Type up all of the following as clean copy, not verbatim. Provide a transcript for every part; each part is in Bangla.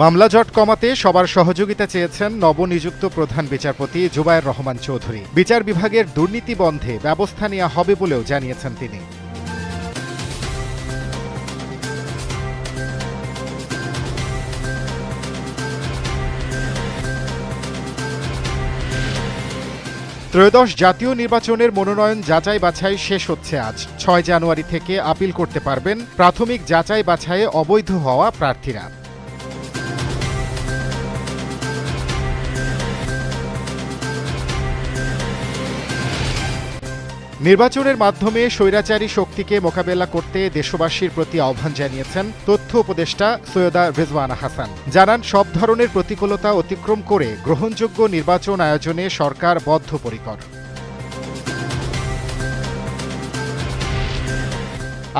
মামলা জট কমাতে সবার সহযোগিতা চেয়েছেন নবনিযুক্ত প্রধান বিচারপতি জুবায়ের রহমান চৌধুরী। বিচার বিভাগের দুর্নীতি বন্ধে ব্যবস্থা নেওয়া হবে বলেও জানিয়েছেন তিনি। ত্রয়োদশ জাতীয় নির্বাচনের মনোনয়ন যাচাই বাছাই শেষ হচ্ছে আজ। ৬ জানুয়ারি থেকে আপিল করতে পারবেন প্রাথমিক যাচাই বাছাইয়ে অবৈধ হওয়া প্রার্থীরা। নির্বাচনের মাধ্যমে স্বৈরাচারী শক্তিকে মোকাবেলা করতে দেশবাসীর প্রতি আহ্বান জানিয়েছেন তথ্য উপদেষ্টা সৈয়দা রিজওয়ানা হাসান। জানান, সব ধরনের প্রতিকূলতা অতিক্রম করে গ্রহণযোগ্য নির্বাচন আয়োজনে সরকার বদ্ধপরিকর।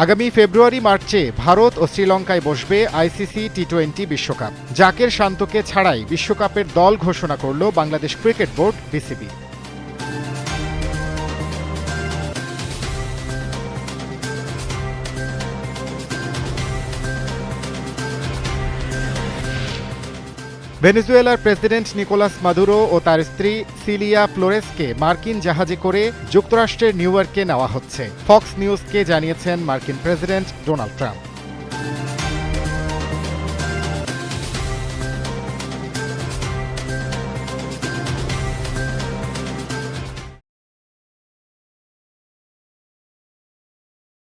আগামী ফেব্রুয়ারি-মার্চে ভারত ও শ্রীলঙ্কায় বসবে আইসিসি টি-20 বিশ্বকাপ। জাকের শান্তকে ছাড়াই বিশ্বকাপের দল ঘোষণা করল বাংলাদেশ ক্রিকেট বোর্ড বিসিবি। ভেনেজুয়েলার প্রেসিডেন্ট নিকোলাস মাদুরো ও তার স্ত্রী সিলিয়া ফ্লোরেসকে মার্কিন জাহাজে করে যুক্তরাষ্ট্রের নিউ ইয়র্কে নেওয়া হচ্ছে। ফক্স নিউজকে জানিয়েছেন মার্কিন প্রেসিডেন্ট ডোনাল্ড ট্রাম্প।